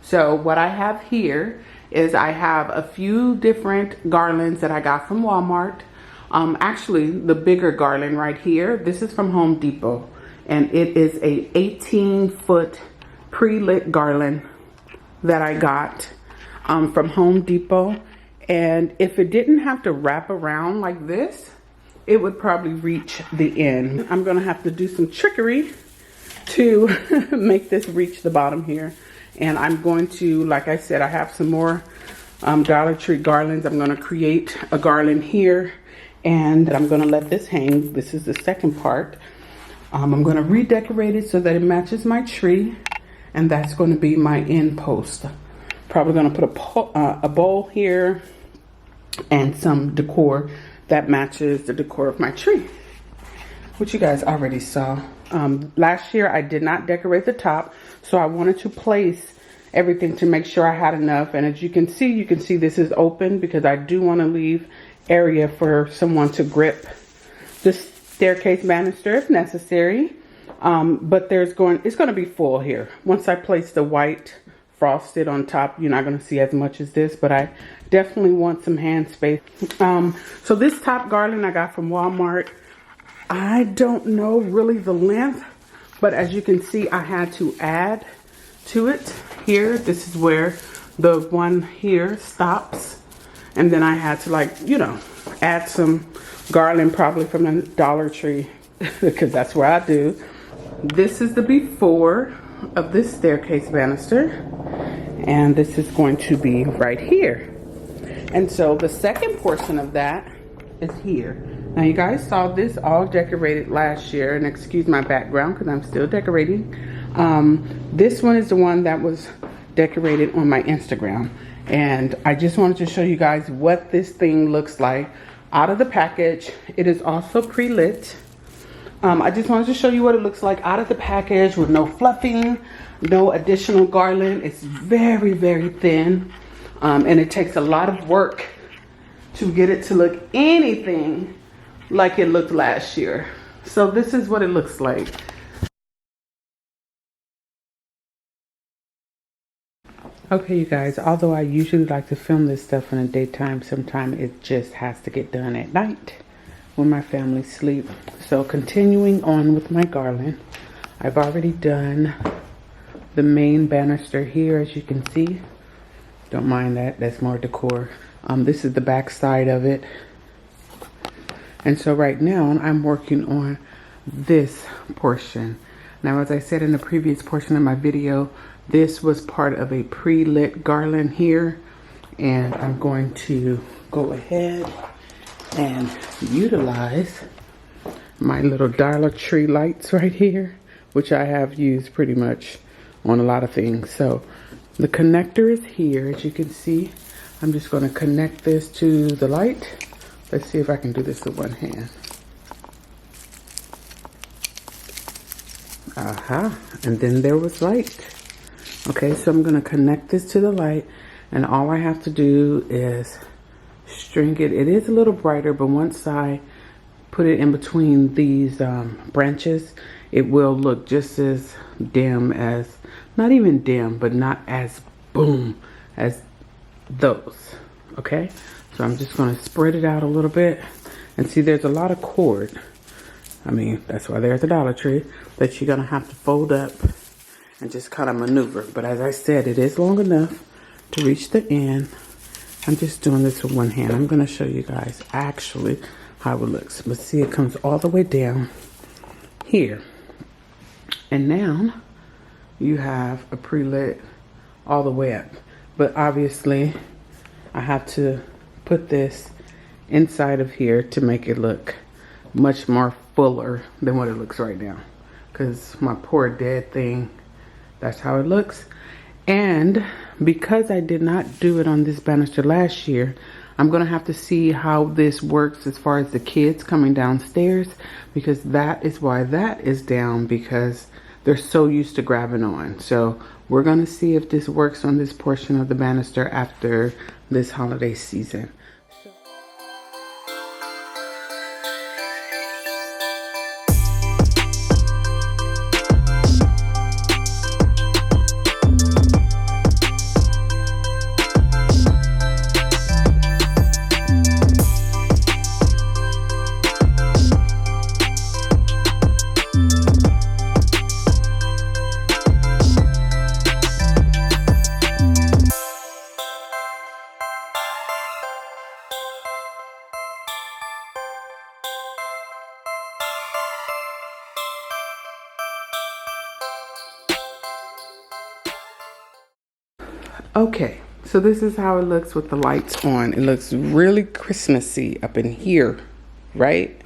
So what I have here is I have a few different garlands that I got from Walmart. Actually, the bigger garland right here, this is from Home Depot. And it is a 18-foot pre-lit garland that I got from Home Depot. And if it didn't have to wrap around like this, it would probably reach the end. I'm gonna have to do some trickery to make this reach the bottom here. And I'm going to, like I said, I have some more Dollar Tree garlands. I'm gonna create a garland here and I'm gonna let this hang. This is the second part. I'm gonna redecorate it so that it matches my tree, and that's gonna be my end post. Probably gonna put a bowl here and some decor that matches the decor of my tree, which you guys already saw. Last year I did not decorate the top, so I wanted to place everything to make sure I had enough. And as you can see this is open because I do want to leave area for someone to grip the staircase banister if necessary. But it's going to be full here. Once I place the white frosted on top, you're not going to see as much as this, but I definitely want some hand space. So this top garland I got from Walmart. I don't know really the length, but as you can see, I had to add to it here. This is where the one here stops. And then I had to add some garland probably from the Dollar Tree because that's where I do. This is the before of this staircase banister. And this is going to be right here. And so the second portion of that is here. Now you guys saw this all decorated last year, and excuse my background because I'm still decorating. This one is the one that was decorated on my Instagram. And I just wanted to show you guys what this thing looks like out of the package. It is also pre-lit. I just wanted to show you what it looks like out of the package with no fluffing, no additional garland. It's very, very thin. And it takes a lot of work to get it to look anything like it looked last year. So this is what it looks like. Okay, you guys, although I usually like to film this stuff in the daytime, sometimes it just has to get done at night when my family sleep. So continuing on with my garland, I've already done the main banister here, as you can see. Don't mind that, that's more decor. This is the back side of it. And so right now I'm working on this portion. Now, as I said in the previous portion of my video, this was part of a pre-lit garland here. And I'm going to go ahead and utilize my little Dollar Tree lights right here, which I have used pretty much on a lot of things. So the connector is here, as you can see. I'm just going to connect this to the light. Let's see if I can do this with one hand. Aha, and then there was light. Okay, so I'm going to connect this to the light, and all I have to do is string it. It is a little brighter, but once I put it in between these branches, it will look just as dim as, not even dim, but not as boom as those. Okay, so I'm just going to spread it out a little bit, and see there's a lot of cord. I mean, that's why there's a Dollar Tree that you're going to have to fold up and just kind of maneuver. But as I said, it is long enough to reach the end. I'm just doing this with one hand. I'm going to show you guys actually how it looks. But see, it comes all the way down here. And now you have a pre-lit all the way up. But obviously, I have to put this inside of here to make it look much more fuller than what it looks right now. Because my poor dead thing, that's how it looks. And because I did not do it on this banister last year, I'm going to have to see how this works as far as the kids coming downstairs, because that is why that is down, because they're so used to grabbing on. So we're going to see if this works on this portion of the banister after this holiday season. Okay, so this is how it looks with the lights on. It looks really Christmassy up in here, right?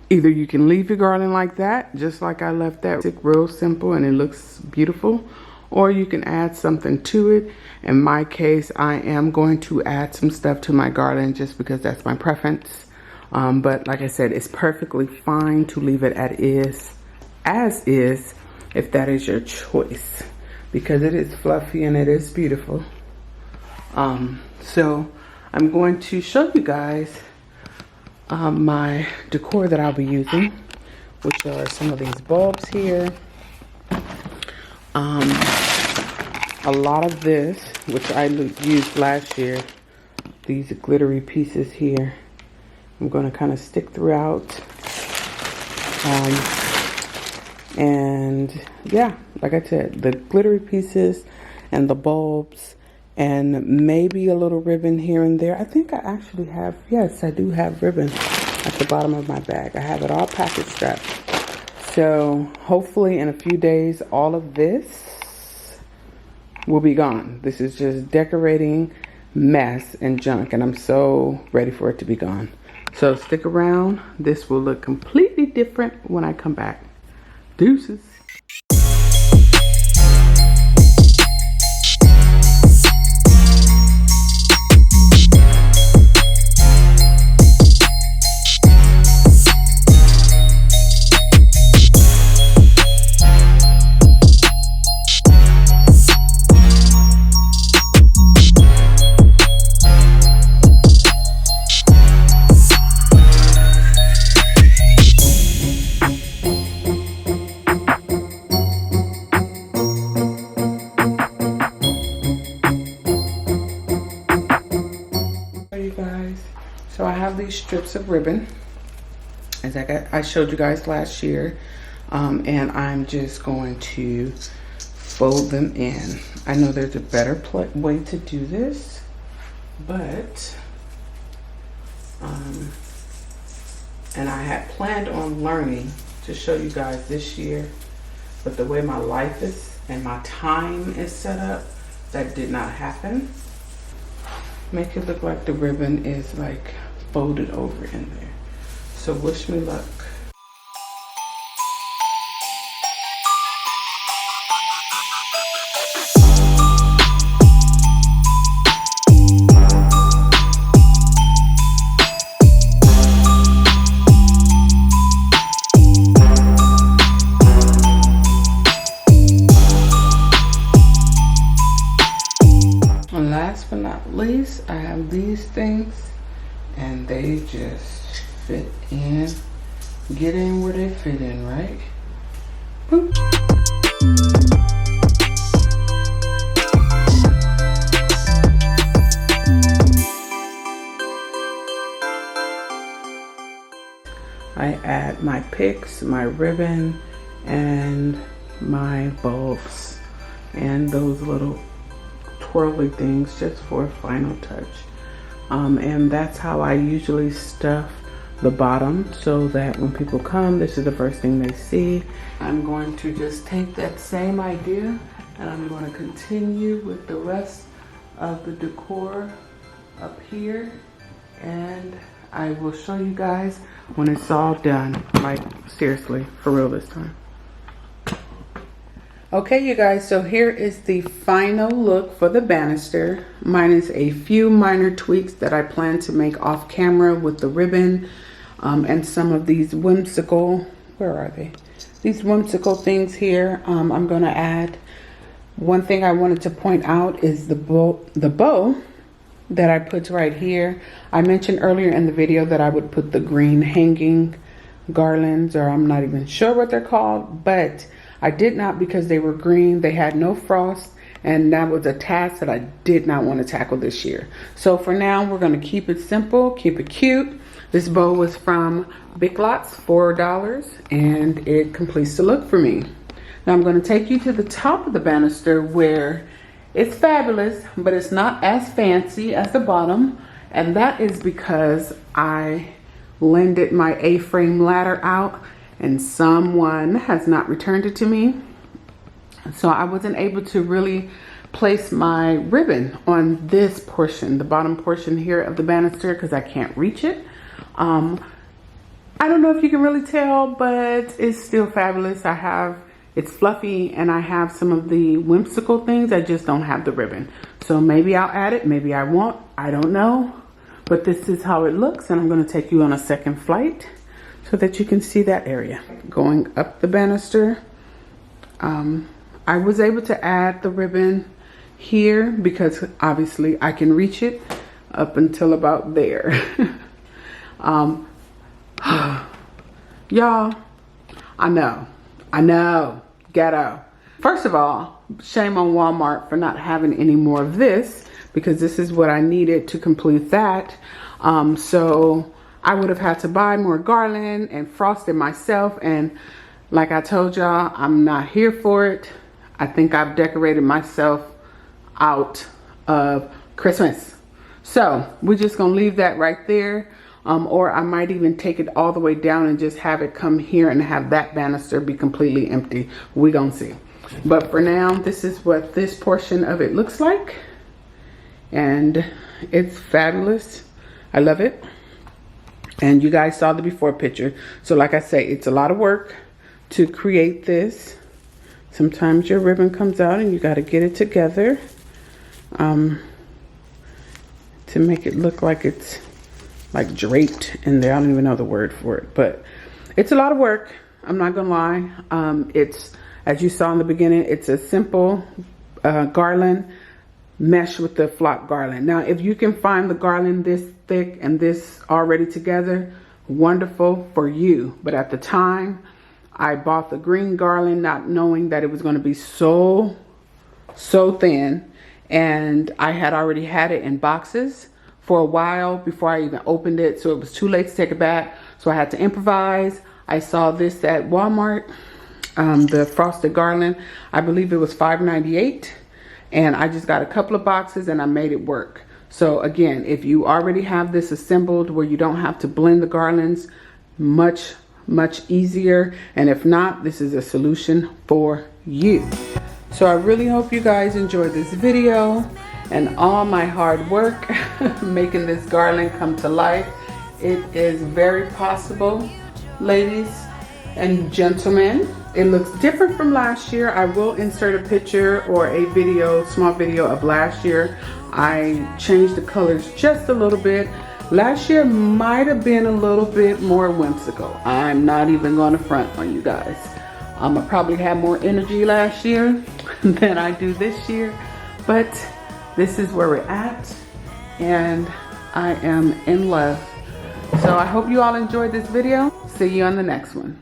Either you can leave your garland like that, just like I left that, real simple, and it looks beautiful, or you can add something to it. In my case, I am going to add some stuff to my garland just because that's my preference. But like I said, it's perfectly fine to leave it as is, if that is your choice, because it is fluffy and it is beautiful. So I'm going to show you guys my decor that I'll be using, which are some of these bulbs here. A lot of this, which I used last year, these glittery pieces here, I'm going to kind of stick throughout. And yeah, like I said, the glittery pieces and the bulbs and maybe a little ribbon here and there. I think I actually have, yes, I do have ribbon at the bottom of my bag. I have it all package strapped. So hopefully in a few days, all of this will be gone. This is just decorating mess and junk, and I'm so ready for it to be gone. So stick around. This will look completely different when I come back. Deuces. So I have these strips of ribbon, as I showed you guys last year, and I'm just going to fold them in. I know there's a better way to do this, but and I had planned on learning to show you guys this year, but the way my life is and my time is set up, that did not happen. Make it look like the ribbon is like folded over in there. So wish me luck. And last but not least, I have these things, and they just fit in, get in where they fit in, right? Boop. I add my picks, my ribbon, and my bulbs, and those little twirly things just for a final touch. And that's how I usually stuff the bottom, so that when people come, this is the first thing they see. I'm going to just take that same idea and I'm going to continue with the rest of the decor up here, and I will show you guys when it's all done. Like, seriously, for real this time. Okay, you guys, so here is the final look for the banister. Mine is a few minor tweaks that I plan to make off camera with the ribbon, and some of these whimsical, where are they? These whimsical things here. I'm gonna add, one thing I wanted to point out is the bow that I put right here. I mentioned earlier in the video that I would put the green hanging garlands, or I'm not even sure what they're called, but I did not, because they were green, they had no frost, and that was a task that I did not want to tackle this year. So for now, we're going to keep it simple, keep it cute. This bow was from Big Lots, $4, and it completes the look for me. Now I'm going to take you to the top of the banister, where it's fabulous, but it's not as fancy as the bottom, and that is because I lended my A-frame ladder out, and someone has not returned it to me. So I wasn't able to really place my ribbon on this portion, the bottom portion here of the banister, because I can't reach it. I don't know if you can really tell, but it's still fabulous. It's fluffy, and I have some of the whimsical things. I just don't have the ribbon. So maybe I'll add it, maybe I won't, I don't know. But this is how it looks, and I'm gonna take you on a second flight so that you can see that area. Going up the banister, I was able to add the ribbon here because obviously I can reach it up until about there. Y'all, I know, ghetto. First of all, shame on Walmart for not having any more of this, because this is what I needed to complete that. So I would have had to buy more garland and frost it myself. And like I told y'all, I'm not here for it. I think I've decorated myself out of Christmas. So we're just gonna leave that right there. Or I might even take it all the way down and just have it come here and have that banister be completely empty. We gonna see. But for now, this is what this portion of it looks like. And it's fabulous. I love it. And you guys saw the before picture. So like I say, it's a lot of work to create this. Sometimes your ribbon comes out and you got to get it together to make it look like it's like draped in there. I don't even know the word for it, but it's a lot of work. I'm not gonna lie. It's, as you saw in the beginning, it's a simple garland mesh with the flock garland. Now, if you can find the garland this thick and this already together, wonderful for you. But at the time, I bought the green garland not knowing that it was going to be so thin, and I had already had it in boxes for a while before I even opened it, so it was too late to take it back. So I had to improvise. I saw this at Walmart, the frosted garland. I believe it was $5.98, and I just got a couple of boxes and I made it work. So again, if you already have this assembled where you don't have to blend the garlands, much easier. And if not, this is a solution for you. So I really hope you guys enjoyed this video and all my hard work making this garland come to life. It is very possible, ladies and gentlemen. It looks different from last year. I will insert a picture or a video, small video of last year. I changed the colors just a little bit. Last year might have been a little bit more whimsical. I'm not even going to front on you guys. I probably had more energy last year than I do this year, but this is where we're at, and I am in love. So I hope you all enjoyed this video. See you on the next one.